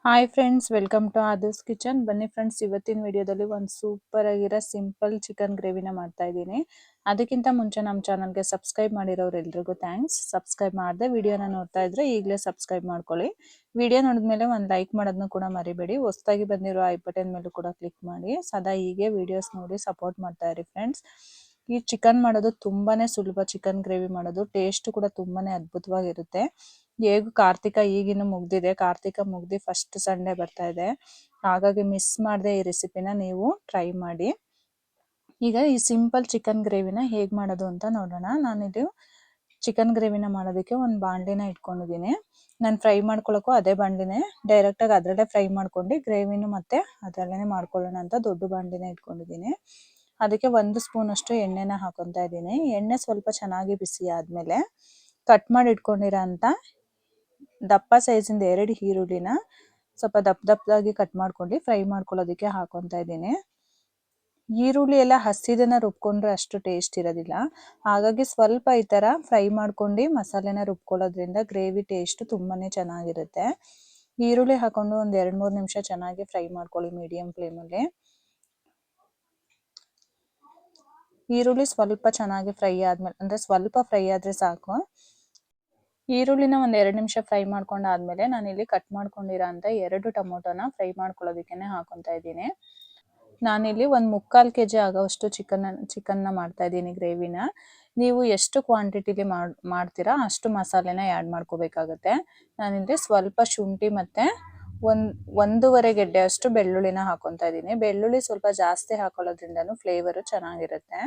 Hi friends, welcome to ಆದರ್ಸ್ kitchen. ಬನ್ನಿ friends, ಇವತ್ತಿನ ವಿಡಿಯೋದಲ್ಲಿ ಒಂದು ಸೂಪರ್ ಆಗಿರೋ ಸಿಂಪಲ್ ಚಿಕನ್ ಗ್ರೇವಿನ ಮಾಡ್ತಾ ಇದ್ದೀನಿ. ಅದಕ್ಕಿಂತ ಮುಂಚೆ ನಮ್ಮ ಚಾನಲ್ಗೆ ಸಬ್ಸ್ಕ್ರೈಬ್ ಮಾಡಿರೋರು ಎಲ್ರಿಗೂ ಥ್ಯಾಂಕ್ಸ್. ಸಬ್ಸ್ಕ್ರೈಬ್ ಮಾಡದೆ ವಿಡಿಯೋನ ನೋಡ್ತಾ ಇದ್ರೆ ಈಗಲೇ ಸಬ್ಸ್ಕ್ರೈಬ್ ಮಾಡ್ಕೊಳ್ಳಿ. ವಿಡಿಯೋ ನೋಡಿದ್ಮೇಲೆ ಒಂದು ಲೈಕ್ ಮಾಡೋದನ್ನು ಕೂಡ ಮರಿಬೇಡಿ. ಹೊಸದಾಗಿ ಬಂದಿರೋ ಐ ಬಟನ್ ಮೇಲೂ ಕೂಡ ಕ್ಲಿಕ್ ಮಾಡಿ. ಸದಾ ಹೀಗೆ ವಿಡಿಯೋಸ್ ನೋಡಿ ಸಪೋರ್ಟ್ ಮಾಡ್ತಾ ಇರಿ ಫ್ರೆಂಡ್ಸ್. ಈ ಚಿಕನ್ ಮಾಡೋದು ತುಂಬಾನೇ ಸುಲಭ. ಚಿಕನ್ ಗ್ರೇವಿ ಮಾಡೋದು ಟೇಸ್ಟ್ ಕೂಡ ತುಂಬಾನೇ ಅದ್ಭುತವಾಗಿರುತ್ತೆ. ಹೇಗೂ ಕಾರ್ತಿಕ ಈಗಿನ್ನು ಮುಗ್ದಿದೆ. ಕಾರ್ತಿಕ ಮುಗ್ದಿ ಫಸ್ಟ್ ಸಂಡೇ ಬರ್ತಾ ಇದೆ. ಹಾಗಾಗಿ ಮಿಸ್ ಮಾಡದೆ ಈ ರೆಸಿಪಿನ ನೀವು ಟ್ರೈ ಮಾಡಿ. ಈಗ ಈ ಸಿಂಪಲ್ ಚಿಕನ್ ಗ್ರೇವಿನ ಹೇಗ್ ಮಾಡೋದು ಅಂತ ನೋಡೋಣ. ನಾನಿದು ಚಿಕನ್ ಗ್ರೇವಿನ ಮಾಡೋದಕ್ಕೆ ಒಂದು ಬಾಣಲಿನ ಇಟ್ಕೊಂಡಿದ್ದೀನಿ. ನಾನು ಫ್ರೈ ಮಾಡ್ಕೊಳ್ಳೋಕ್ಕೂ ಅದೇ ಬಾಣಲಿನೇ, ಡೈರೆಕ್ಟಾಗಿ ಅದರಲ್ಲೇ ಫ್ರೈ ಮಾಡ್ಕೊಂಡು ಗ್ರೇವಿನೂ ಮತ್ತೆ ಅದರಲ್ಲೇ ಮಾಡ್ಕೊಳ್ಳೋಣ ಅಂತ ದೊಡ್ಡ ಬಾಣಲಿನ ಇಟ್ಕೊಂಡಿದ್ದೀನಿ. ಅದಕ್ಕೆ 1 ಸ್ಪೂನ್ ಅಷ್ಟು ಎಣ್ಣೆನ ಹಾಕೊತಾ ಇದ್ದೀನಿ. ಎಣ್ಣೆ ಸ್ವಲ್ಪ ಚೆನ್ನಾಗಿ ಬಿಸಿ ಆದಮೇಲೆ ಕಟ್ ಮಾಡಿ ಇಟ್ಕೊಂಡಿರೋ ಅಂತ ದಪ್ಪ ಸೈಜಿಂದ 2 ಈರುಳ್ಳಿನ ಸ್ವಲ್ಪ ದಪ್ಪದಾಗಿ ಕಟ್ ಮಾಡ್ಕೊಂಡು ಫ್ರೈ ಮಾಡ್ಕೊಳ್ಳೋದಕ್ಕೆ ಹಾಕೊತಾ ಇದ್ದೀನಿ. ಈರುಳ್ಳಿ ಎಲ್ಲ ಹಸಿದನ್ನ ರುಬ್ಕೊಂಡ್ರೆ ಅಷ್ಟು ಟೇಸ್ಟ್ ಇರೋದಿಲ್ಲ. ಹಾಗಾಗಿ ಸ್ವಲ್ಪ ಈ ಥರ ಫ್ರೈ ಮಾಡ್ಕೊಂಡು ಮಸಾಲೆನ ರುಬ್ಕೊಳ್ಳೋದ್ರಿಂದ ಗ್ರೇವಿ ಟೇಸ್ಟ್ ತುಂಬಾನೇ ಚೆನ್ನಾಗಿರುತ್ತೆ. ಈರುಳ್ಳಿ ಹಾಕೊಂಡು ಒಂದು 2-3 ನಿಮಿಷ ಚೆನ್ನಾಗಿ ಫ್ರೈ ಮಾಡ್ಕೊಳ್ಳಿ ಮೀಡಿಯಂ ಫ್ಲೇಮಲ್ಲಿ. ಈರುಳ್ಳಿ ಸ್ವಲ್ಪ ಚೆನ್ನಾಗಿ ಫ್ರೈ ಆದ್ಮೇಲೆ, ಅಂದ್ರೆ ಸ್ವಲ್ಪ ಫ್ರೈ ಆದ್ರೆ ಸಾಕು. ಈರುಳ್ಳಿನ ಒಂದು 2 ನಿಮಿಷ ಫ್ರೈ ಮಾಡ್ಕೊಂಡಾದ್ಮೇಲೆ ನಾನಿಲ್ಲಿ ಕಟ್ ಮಾಡ್ಕೊಂಡಿರೋ ಅಂತ 2 ಟೊಮೊಟೊನ ಫ್ರೈ ಮಾಡ್ಕೊಳ್ಳೋದಕ್ಕೆ ಹಾಕೊತಾ ಇದ್ದೀನಿ. ನಾನಿಲ್ಲಿ ಒಂದು 3/4 kg ಆಗೋವಷ್ಟು ಚಿಕನ್ನ ಮಾಡ್ತಾ ಇದ್ದೀನಿ ಗ್ರೇವಿನ. ನೀವು ಎಷ್ಟು ಕ್ವಾಂಟಿಟಿಲಿ ಮಾಡ್ತೀರಾ ಅಷ್ಟು ಮಸಾಲೆನ ಆ್ಯಡ್ ಮಾಡ್ಕೋಬೇಕಾಗುತ್ತೆ. ನಾನಿಲ್ಲಿ ಸ್ವಲ್ಪ ಶುಂಠಿ ಮತ್ತು 1.5 ಗೆಡ್ಡೆ ಅಷ್ಟು ಬೆಳ್ಳುಳ್ಳಿನ ಹಾಕೊತಾ ಇದ್ದೀನಿ. ಬೆಳ್ಳುಳ್ಳಿ ಸ್ವಲ್ಪ ಜಾಸ್ತಿ ಹಾಕೊಳ್ಳೋದ್ರಿಂದನೂ ಫ್ಲೇವರು ಚೆನ್ನಾಗಿರುತ್ತೆ.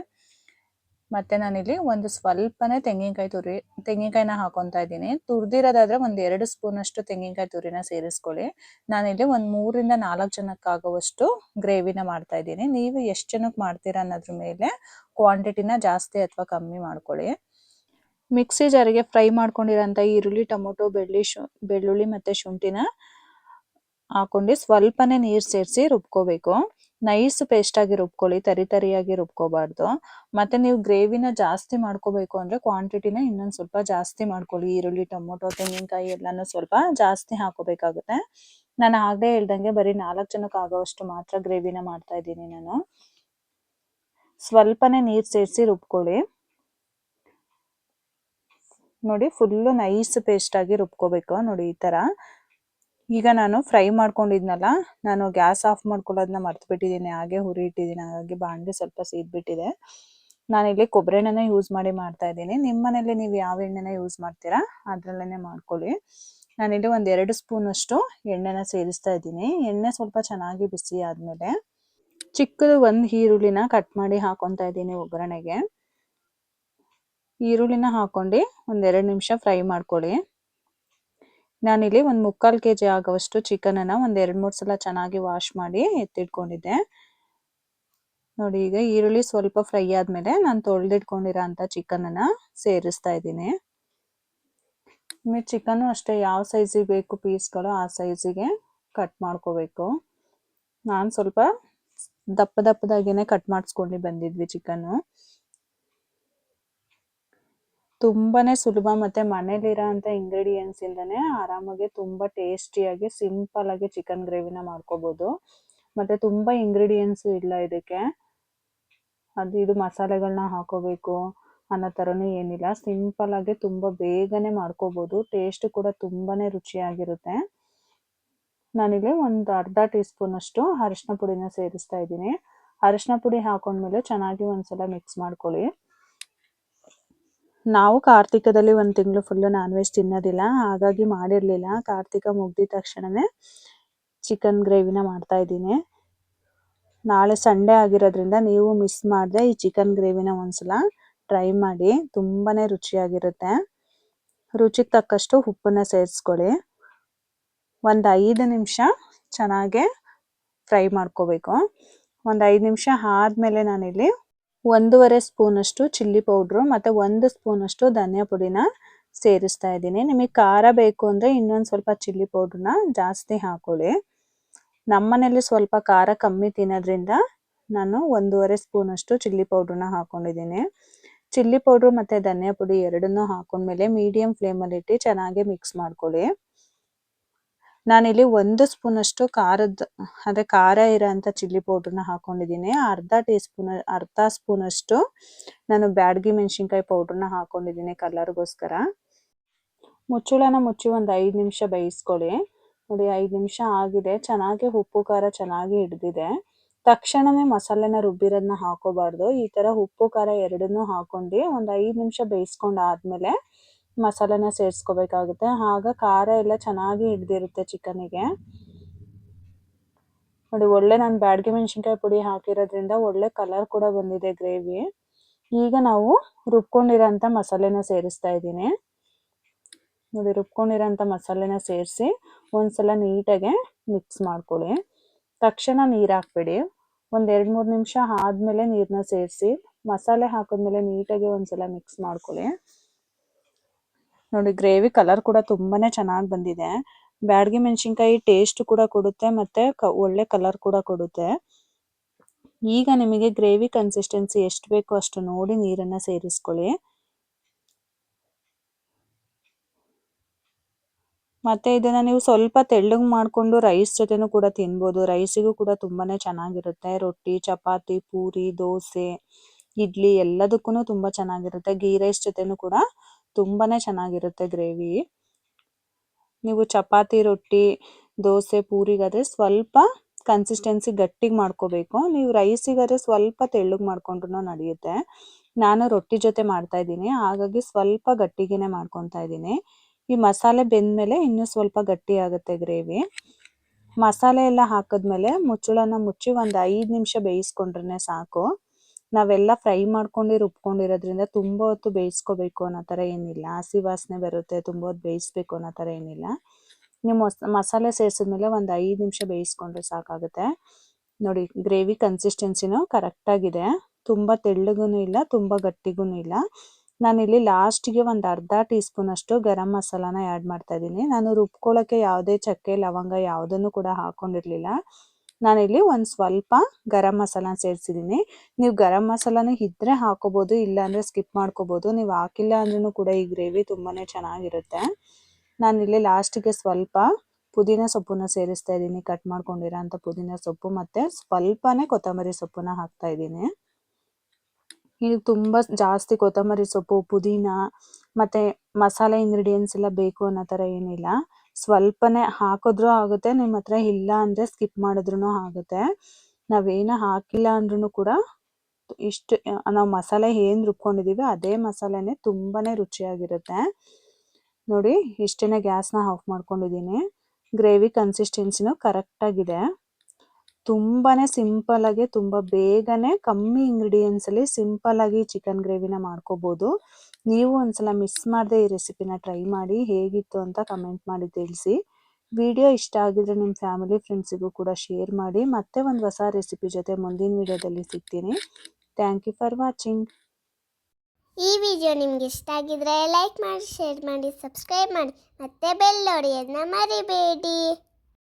ಮತ್ತು ನಾನಿಲ್ಲಿ ಒಂದು ಸ್ವಲ್ಪನೇ ತೆಂಗಿನಕಾಯಿನ ಹಾಕೊತಾ ಇದ್ದೀನಿ. ತುರಿದಿರೋದಾದರೆ ಒಂದು 2 ಸ್ಪೂನ್ ಅಷ್ಟು ತೆಂಗಿನಕಾಯಿ ತುರಿನ ಸೇರಿಸ್ಕೊಳ್ಳಿ. ನಾನಿಲ್ಲಿ ಒಂದು 3ರಿಂದ 4 ಜನಕ್ಕಾಗುವಷ್ಟು ಗ್ರೇವಿನ ಮಾಡ್ತಾ ಇದ್ದೀನಿ. ನೀವು ಎಷ್ಟು ಜನಕ್ಕೆ ಮಾಡ್ತೀರಾ ಅನ್ನೋದ್ರ ಮೇಲೆ ಕ್ವಾಂಟಿಟಿನ ಜಾಸ್ತಿ ಅಥವಾ ಕಮ್ಮಿ ಮಾಡ್ಕೊಳ್ಳಿ. ಮಿಕ್ಸಿ ಜಾರಿಗೆ ಫ್ರೈ ಮಾಡ್ಕೊಂಡಿರೋಂಥ ಈರುಳ್ಳಿ, ಟೊಮೊಟೊ, ಬೆಳ್ಳುಳ್ಳಿ ಮತ್ತು ಶುಂಠಿನ ಹಾಕೊಂಡು ಸ್ವಲ್ಪನೇ ನೀರು ಸೇರಿಸಿ ರುಬ್ಕೋಬೇಕು. ನೈಸ್ ಪೇಸ್ಟಾಗಿ ರುಬ್ಕೊಳ್ಳಿ, ತರಿಯಾಗಿ ರುಬ್ಕೋಬಾರ್ದು. ಮತ್ತು ನೀವು ಗ್ರೇವಿನ ಜಾಸ್ತಿ ಮಾಡ್ಕೋಬೇಕು ಅಂದರೆ ಕ್ವಾಂಟಿಟಿನ ಇನ್ನೊಂದು ಸ್ವಲ್ಪ ಜಾಸ್ತಿ ಮಾಡ್ಕೊಳ್ಳಿ. ಈರುಳ್ಳಿ, ಟೊಮೊಟೊ, ತೆಂಗಿನಕಾಯಿ ಎಲ್ಲನೂ ಸ್ವಲ್ಪ ಜಾಸ್ತಿ ಹಾಕೋಬೇಕಾಗುತ್ತೆ. ನಾನು ಆಗಲೇ ಹೇಳ್ದಂಗೆ ಬರೀ 4 ಜನಕ್ಕೆ ಆಗೋವಷ್ಟು ಮಾತ್ರ ಗ್ರೇವಿನ ಮಾಡ್ತಾ ಇದ್ದೀನಿ ನಾನು. ಸ್ವಲ್ಪನೇ ನೀರು ಸೇರಿಸಿ ರುಬ್ಕೊಳ್ಳಿ. ನೋಡಿ, ಫುಲ್ಲು ನೈಸ್ ಪೇಸ್ಟಾಗಿ ರುಬ್ಕೋಬೇಕು. ನೋಡಿ ಈ ಥರ. ಈಗ ನಾನು ಫ್ರೈ ಮಾಡ್ಕೊಂಡಿದ್ನಲ್ಲ, ನಾನು ಗ್ಯಾಸ್ ಆಫ್ ಮಾಡ್ಕೊಳ್ಳೋದನ್ನ ಮರ್ತ್ಬಿಟ್ಟಿದ್ದೀನಿ. ಹಾಗೆ ಹುರಿ ಇಟ್ಟಿದ್ದೀನಿ, ಹಾಗಾಗಿ ಬಾಣಲೆ ಸ್ವಲ್ಪ ಸೀದ್ಬಿಟ್ಟಿದೆ. ನಾನಿಲ್ಲಿ ಕೊಬ್ಬರಿ ಎಣ್ಣೆನ ಯೂಸ್ ಮಾಡಿ ಮಾಡ್ತಾ ಇದ್ದೀನಿ. ನಿಮ್ಮ ಮನೇಲಿ ನೀವು ಯಾವ ಎಣ್ಣೆನ ಯೂಸ್ ಮಾಡ್ತೀರಾ ಅದರಲ್ಲೇ ಮಾಡ್ಕೊಳ್ಳಿ. ನಾನಿಲ್ಲಿ ಒಂದು 2 ಸ್ಪೂನ್ ಅಷ್ಟು ಎಣ್ಣೆನ ಸೇರಿಸ್ತಾ ಇದ್ದೀನಿ. ಎಣ್ಣೆ ಸ್ವಲ್ಪ ಚೆನ್ನಾಗಿ ಬಿಸಿ ಆದಮೇಲೆ ಚಿಕ್ಕದು ಒಂದು ಈರುಳ್ಳಿನ ಕಟ್ ಮಾಡಿ ಹಾಕೊತಾ ಇದ್ದೀನಿ ಒಗ್ಗರಣೆಗೆ. ಈರುಳ್ಳಿನ ಹಾಕೊಂಡು ಒಂದು 2 ನಿಮಿಷ ಫ್ರೈ ಮಾಡ್ಕೊಳ್ಳಿ. ನಾನಿಲ್ಲಿ ಒಂದು 3/4 kg ಆಗೋವಷ್ಟು ಚಿಕನನ್ನು ಒಂದು 2-3 ಸಲ ಚೆನ್ನಾಗಿ ವಾಶ್ ಮಾಡಿ ಎತ್ತಿಟ್ಕೊಂಡಿದ್ದೆ. ನೋಡಿ, ಈಗ ಈರುಳ್ಳಿ ಸ್ವಲ್ಪ ಫ್ರೈ ಆದಮೇಲೆ ನಾನು ತೊಳೆದಿಟ್ಕೊಂಡಿರೋ ಅಂಥ ಚಿಕನನ್ನು ಸೇರಿಸ್ತಾ ಇದ್ದೀನಿ. ನಿಮಗೆ ಚಿಕನ್ನು ಅಷ್ಟೇ ಯಾವ ಸೈಜಿಗೆ ಬೇಕು ಪೀಸ್ಗಳು ಆ ಸೈಜಿಗೆ ಕಟ್ ಮಾಡ್ಕೋಬೇಕು. ನಾನು ಸ್ವಲ್ಪ ದಪ್ಪದಾಗಿಯೇ ಕಟ್ ಮಾಡಿಸ್ಕೊಂಡು ಬಂದಿದ್ವಿ ಚಿಕನ್ನು. ತುಂಬಾನೇ ಸುಲಭ ಮತ್ತು ಮನೇಲಿರೋ ಅಂಥ ಇಂಗ್ರೀಡಿಯೆಂಟ್ಸ್ ಇಂದನೇ ಆರಾಮಾಗಿ ತುಂಬ ಟೇಸ್ಟಿಯಾಗಿ ಸಿಂಪಲ್ ಆಗಿ ಚಿಕನ್ ಗ್ರೇವಿನ ಮಾಡ್ಕೋಬೋದು. ಮತ್ತು ತುಂಬ ಇಂಗ್ರೀಡಿಯೆಂಟ್ಸು ಇಲ್ಲ ಇದಕ್ಕೆ. ಇದು ಮಸಾಲೆಗಳನ್ನ ಹಾಕೋಬೇಕು ಅನ್ನೋ ಥರನೂ ಏನಿಲ್ಲ. ಸಿಂಪಲ್ ಆಗಿ ತುಂಬ ಬೇಗನೆ ಮಾಡ್ಕೋಬೋದು. ಟೇಸ್ಟ್ ಕೂಡ ತುಂಬಾನೇ ರುಚಿಯಾಗಿರುತ್ತೆ. ನಾನಿಲ್ಲಿ ಒಂದು ಅರ್ಧ ಟೀ ಸ್ಪೂನ್ ಅಷ್ಟು ಅರಿಶಿನ ಪುಡಿನ ಸೇರಿಸ್ತಾ ಇದ್ದೀನಿ. ಅರಿಶಿನ ಪುಡಿ ಹಾಕೊಂಡ್ಮೇಲೆ ಚೆನ್ನಾಗಿ ಒಂದ್ಸಲ ಮಿಕ್ಸ್ ಮಾಡ್ಕೊಳ್ಳಿ. ನಾವು ಕಾರ್ತಿಕದಲ್ಲಿ 1 ತಿಂಗಳು ಫುಲ್ಲು ನಾನ್ ವೆಜ್ ತಿನ್ನೋದಿಲ್ಲ, ಹಾಗಾಗಿ ಮಾಡಿರಲಿಲ್ಲ. ಕಾರ್ತಿಕ ಮುಗ್ದಿದ ತಕ್ಷಣವೇ ಚಿಕನ್ ಗ್ರೇವಿನ ಮಾಡ್ತಾ ಇದ್ದೀನಿ. ನಾಳೆ ಸಂಡೇ ಆಗಿರೋದ್ರಿಂದ ನೀವು ಮಿಸ್ ಮಾಡದೆ ಈ ಚಿಕನ್ ಗ್ರೇವಿನ ಒಂದ್ಸಲ ಟ್ರೈ ಮಾಡಿ. ತುಂಬಾನೇ ರುಚಿಯಾಗಿರುತ್ತೆ. ರುಚಿಗೆ ತಕ್ಕಷ್ಟು ಉಪ್ಪನ್ನ ಸೇರಿಸ್ಕೊಳ್ಳಿ. ಒಂದು 5 ನಿಮಿಷ ಚೆನ್ನಾಗೆ ಫ್ರೈ ಮಾಡ್ಕೋಬೇಕು. ಒಂದು 5 ನಿಮಿಷ ಆದಮೇಲೆ ನಾನಿಲ್ಲಿ 1.5 ಸ್ಪೂನ್ ಅಷ್ಟು ಚಿಲ್ಲಿ ಪೌಡ್ರು ಮತ್ತು 1 ಸ್ಪೂನ್ ಅಷ್ಟು ಧನಿಯಾ ಪುಡಿನ ಸೇರಿಸ್ತಾ ಇದ್ದೀನಿ. ನಿಮಗೆ ಖಾರ ಬೇಕು ಅಂದರೆ ಇನ್ನೊಂದು ಸ್ವಲ್ಪ ಚಿಲ್ಲಿ ಪೌಡ್ರನ್ನ ಜಾಸ್ತಿ ಹಾಕೊಳ್ಳಿ. ನಮ್ಮನೇಲಿ ಸ್ವಲ್ಪ ಖಾರ ಕಮ್ಮಿ ತಿನ್ನೋದ್ರಿಂದ ನಾನು 1.5 ಸ್ಪೂನ್ ಅಷ್ಟು ಚಿಲ್ಲಿ ಪೌಡ್ರನ್ನ ಹಾಕೊಂಡಿದ್ದೀನಿ. ಚಿಲ್ಲಿ ಪೌಡ್ರು ಮತ್ತು ಧನಿಯಾ ಪುಡಿ ಎರಡನ್ನೂ ಹಾಕೊಂಡ್ಮೇಲೆ ಮೀಡಿಯಂ ಫ್ಲೇಮಲ್ಲಿ ಇಟ್ಟು ಚೆನ್ನಾಗಿ ಮಿಕ್ಸ್ ಮಾಡ್ಕೊಳ್ಳಿ. ನಾನಿಲ್ಲಿ 1 ಸ್ಪೂನಷ್ಟು ಖಾರ ಇರೋಂಥ ಚಿಲ್ಲಿ ಪೌಡ್ರನ್ನ ಹಾಕೊಂಡಿದ್ದೀನಿ. ಅರ್ಧ ಸ್ಪೂನಷ್ಟು ನಾನು ಬ್ಯಾಡಗಿ ಮೆಣಸಿನ್ಕಾಯಿ ಪೌಡ್ರನ್ನ ಹಾಕೊಂಡಿದ್ದೀನಿ ಕಲರ್ಗೋಸ್ಕರ. ಮುಚ್ಚಳನ ಮುಚ್ಚಿ ಒಂದು 5 ನಿಮಿಷ ಬೇಯಿಸ್ಕೊಳ್ಳಿ. ನೋಡಿ 5 ನಿಮಿಷ ಆಗಿದೆ. ಚೆನ್ನಾಗಿ ಉಪ್ಪು ಖಾರ ಚೆನ್ನಾಗಿ ಹಿಡ್ದಿದೆ. ತಕ್ಷಣವೇ ಮಸಾಲೆನ ರುಬ್ಬಿರೋದನ್ನ ಹಾಕೋಬಾರ್ದು. ಈ ಥರ ಉಪ್ಪು ಖಾರ ಎರಡನ್ನೂ ಹಾಕೊಂಡು ಒಂದು 5 ನಿಮಿಷ ಬೇಯಿಸ್ಕೊಂಡಾದ್ಮೇಲೆ ಮಸಾಲೆನ ಸೇರಿಸ್ಕೋಬೇಕಾಗುತ್ತೆ. ಆಗ ಖಾರ ಎಲ್ಲ ಚೆನ್ನಾಗಿ ಹಿಡ್ದಿರುತ್ತೆ ಚಿಕನ್ನಿಗೆ. ನೋಡಿ ಒಳ್ಳೆ ನಾನು ಬ್ಯಾಡಗಿ ಮೆಣಸಿನ್ಕಾಯಿ ಪುಡಿ ಹಾಕಿರೋದ್ರಿಂದ ಒಳ್ಳೆ ಕಲರ್ ಕೂಡ ಬಂದಿದೆ ಗ್ರೇವಿ. ಈಗ ನಾವು ರುಬ್ಕೊಂಡಿರೋಂಥ ಮಸಾಲೆನ ಸೇರಿಸ್ತಾ ಇದ್ದೀನಿ. ನೋಡಿ ರುಬ್ಕೊಂಡಿರೋಂಥ ಮಸಾಲೆನ ಸೇರಿಸಿ ಒಂದ್ಸಲ ನೀಟಾಗೆ ಮಿಕ್ಸ್ ಮಾಡ್ಕೊಳ್ಳಿ. ತಕ್ಷಣ ನೀರು ಹಾಕ್ಬೇಡಿ. ಒಂದು 2-3 ನಿಮಿಷ ಆದಮೇಲೆ ನೀರನ್ನ ಸೇರಿಸಿ ಮಸಾಲೆ ಹಾಕಿದ್ಮೇಲೆ ನೀಟಾಗಿ ಒಂದ್ಸಲ ಮಿಕ್ಸ್ ಮಾಡ್ಕೊಳ್ಳಿ. ನೋಡಿ ಗ್ರೇವಿ ಕಲರ್ ಕೂಡ ತುಂಬಾನೇ ಚೆನ್ನಾಗಿ ಬಂದಿದೆ. ಬ್ಯಾಡಗಿ ಮೆಣಸಿನ್ಕಾಯಿ ಟೇಸ್ಟ್ ಕೂಡ ಕೊಡುತ್ತೆ ಮತ್ತೆ ಒಳ್ಳೆ ಕಲರ್ ಕೂಡ ಕೊಡುತ್ತೆ. ಈಗ ನಿಮಗೆ ಗ್ರೇವಿ ಕನ್ಸಿಸ್ಟೆನ್ಸಿ ಎಷ್ಟು ಬೇಕೋ ಅಷ್ಟು ನೋಡಿ ನೀರನ್ನ ಸೇರಿಸ್ಕೊಳ್ಳಿ. ಮತ್ತೆ ಇದನ್ನ ನೀವು ಸ್ವಲ್ಪ ತೆಳ್ಳಗೆ ಮಾಡಿಕೊಂಡು ರೈಸ್ ಜೊತೆನೂ ಕೂಡ ತಿನ್ಬೋದು. ರೈಸಿಗೂ ಕೂಡ ತುಂಬಾನೇ ಚೆನ್ನಾಗಿರುತ್ತೆ. ರೊಟ್ಟಿ, ಚಪಾತಿ, ಪೂರಿ, ದೋಸೆ, ಇಡ್ಲಿ ಎಲ್ಲದಕ್ಕೂ ತುಂಬಾ ಚೆನ್ನಾಗಿರುತ್ತೆ. ಗೀ ರೈಸ್ ಜೊತೆನೂ ಕೂಡ ತುಂಬಾನೇ ಚೆನ್ನಾಗಿರುತ್ತೆ ಗ್ರೇವಿ. ನೀವು ಚಪಾತಿ, ರೊಟ್ಟಿ, ದೋಸೆ, ಪೂರಿಗಾದ್ರೆ ಸ್ವಲ್ಪ ಕನ್ಸಿಸ್ಟೆನ್ಸಿ ಗಟ್ಟಿಗೆ ಮಾಡ್ಕೋಬೇಕು. ನೀವು ರೈಸಿಗಾದ್ರೆ ಸ್ವಲ್ಪ ತೆಳ್ಳಗೆ ಮಾಡ್ಕೊಂಡ್ರೂ ನಡೆಯುತ್ತೆ. ನಾನು ರೊಟ್ಟಿ ಜೊತೆ ಮಾಡ್ತಾ ಇದ್ದೀನಿ, ಹಾಗಾಗಿ ಸ್ವಲ್ಪ ಗಟ್ಟಿಗೆನೆ ಮಾಡ್ಕೊತಾ ಇದ್ದೀನಿ. ಈ ಮಸಾಲೆ ಬೆಂದ್ಮೇಲೆ ಇನ್ನೂ ಸ್ವಲ್ಪ ಗಟ್ಟಿ ಆಗುತ್ತೆ ಗ್ರೇವಿ. ಮಸಾಲೆ ಎಲ್ಲ ಹಾಕಿದ್ಮೇಲೆ ಮುಚ್ಚಳನ ಮುಚ್ಚಿ ಒಂದು 5 ನಿಮಿಷ ಬೇಯಿಸ್ಕೊಂಡ್ರೆ ಸಾಕು. ನಾವೆಲ್ಲ ಫ್ರೈ ಮಾಡ್ಕೊಂಡು ರುಬ್ಕೊಂಡಿರೋದ್ರಿಂದ ತುಂಬ ಹೊತ್ತು ಬೇಯಿಸ್ಕೋಬೇಕು ಅನ್ನೋ ಥರ ಏನಿಲ್ಲ. ಹಸಿ ವಾಸನೆ ಬರುತ್ತೆ, ತುಂಬ ಹೊತ್ತು ಬೇಯಿಸ್ಬೇಕು ಅನ್ನೋ ಥರ ಏನಿಲ್ಲ. ನೀವು ಮಸಾಲೆ ಸೇರಿಸಿದ್ಮೇಲೆ ಒಂದು 5 ನಿಮಿಷ ಬೇಯಿಸ್ಕೊಂಡ್ರೆ ಸಾಕಾಗುತ್ತೆ. ನೋಡಿ ಗ್ರೇವಿ ಕನ್ಸಿಸ್ಟೆನ್ಸಿನೂ ಕರೆಕ್ಟಾಗಿದೆ. ತುಂಬ ತೆಳ್ಳಗೂ ಇಲ್ಲ, ತುಂಬ ಗಟ್ಟಿಗೂ ಇಲ್ಲ. ನಾನಿಲ್ಲಿ ಲಾಸ್ಟಿಗೆ ಒಂದು ಅರ್ಧ ಟೀ ಸ್ಪೂನ್ ಅಷ್ಟು ಗರಂ ಮಸಾಲಾನ ಆ್ಯಡ್ ಮಾಡ್ತಾ ಇದ್ದೀನಿ. ನಾನು ರುಬ್ಕೊಳ್ಳೋಕ್ಕೆ ಯಾವುದೇ ಚಕ್ಕೆ, ಲವಂಗ ಯಾವುದನ್ನು ಕೂಡ ಹಾಕೊಂಡಿರಲಿಲ್ಲ. ನಾನಿಲ್ಲಿ ಒಂದು ಸ್ವಲ್ಪ ಗರಂ ಮಸಾಲ ಸೇರಿಸಿದ್ದೀನಿ. ನೀವು ಗರಂ ಮಸಾಲಾನು ಇದ್ದರೆ ಹಾಕೋಬೋದು, ಇಲ್ಲಾಂದರೆ ಸ್ಕಿಪ್ ಮಾಡ್ಕೋಬೋದು. ನೀವು ಹಾಕಿಲ್ಲ ಅಂದ್ರೂ ಕೂಡ ಈ ಗ್ರೇವಿ ತುಂಬಾ ಚೆನ್ನಾಗಿರುತ್ತೆ. ನಾನಿಲ್ಲಿ ಲಾಸ್ಟಿಗೆ ಸ್ವಲ್ಪ ಪುದೀನ ಸೊಪ್ಪನ್ನ ಸೇರಿಸ್ತಾ ಇದ್ದೀನಿ. ಕಟ್ ಮಾಡ್ಕೊಂಡಿರೋ ಅಂಥ ಪುದೀನ ಸೊಪ್ಪು ಮತ್ತು ಸ್ವಲ್ಪನೇ ಕೊತ್ತಂಬರಿ ಸೊಪ್ಪನ್ನ ಹಾಕ್ತಾ ಇದ್ದೀನಿ. ಇದು ತುಂಬ ಜಾಸ್ತಿ ಕೊತ್ತಂಬರಿ ಸೊಪ್ಪು, ಪುದೀನ ಮತ್ತು ಮಸಾಲೆ ಇಂಗ್ರೀಡಿಯೆಂಟ್ಸ್ ಎಲ್ಲ ಬೇಕು ಅನ್ನೋ ಥರ ಏನಿಲ್ಲ. ಸ್ವಲ್ಪನೇ ಹಾಕಿದ್ರೂ ಆಗುತ್ತೆ, ನಿಮ್ಮ ಹತ್ರ ಇಲ್ಲ ಅಂದರೆ ಸ್ಕಿಪ್ ಮಾಡಿದ್ರೂ ಆಗುತ್ತೆ. ನಾವೇನು ಹಾಕಿಲ್ಲ ಅಂದ್ರೂ ಕೂಡ ಇಷ್ಟು ನಾವು ಮಸಾಲೆ ಏನು ರುಬ್ಕೊಂಡಿದ್ದೀವಿ ಅದೇ ಮಸಾಲೆನೇ ತುಂಬಾ ರುಚಿಯಾಗಿರುತ್ತೆ. ನೋಡಿ ಇಷ್ಟೇ, ಗ್ಯಾಸ್ನ ಆಫ್ ಮಾಡ್ಕೊಂಡಿದ್ದೀನಿ. ಗ್ರೇವಿ ಕನ್ಸಿಸ್ಟೆನ್ಸಿನೂ ಕರೆಕ್ಟಾಗಿದೆ. ತುಂಬಾ ಸಿಂಪಲ್ಲಾಗಿ ತುಂಬ ಬೇಗನೆ ಕಮ್ಮಿ ಇಂಗ್ರೀಡಿಯೆಂಟ್ಸಲ್ಲಿ ಸಿಂಪಲ್ಲಾಗಿ ಚಿಕನ್ ಗ್ರೇವಿನ ಮಾಡ್ಕೋಬೋದು. ನೀವು ಒಂದ್ಸಲ ಮಿಸ್ ಮಾಡದೆ ಈ ರೆಸಿಪಿನ ಟ್ರೈ ಮಾಡಿ, ಹೇಗಿತ್ತು ಅಂತ ಕಮೆಂಟ್ ಮಾಡಿ ತಿಳಿಸಿ. ವಿಡಿಯೋ ಇಷ್ಟ ಆಗಿದ್ರೆ ನಿಮ್ಮ ಫ್ಯಾಮಿಲಿ ಫ್ರೆಂಡ್ಸಿಗೂ ಕೂಡ ಶೇರ್ ಮಾಡಿ. ಮತ್ತೆ ಒಂದು ಹೊಸ ರೆಸಿಪಿ ಜೊತೆ ಮುಂದಿನ ವಿಡಿಯೋದಲ್ಲಿ ಸಿಗ್ತೀನಿ. Thank you for watching. ಈ ವಿಡಿಯೋ ನಿಮ್ಗೆ ಇಷ್ಟ ಆಗಿದ್ರೆ ಲೈಕ್ ಮಾಡಿ, ಶೇರ್ ಮಾಡಿ, ಸಬ್ಸ್ಕ್ರೈಬ್ ಮಾಡಿ, ಮತ್ತೆ ಬೆಲ್ ಹೊಡೆಯೋದನ್ನ ಮರಿಬೇಡಿ.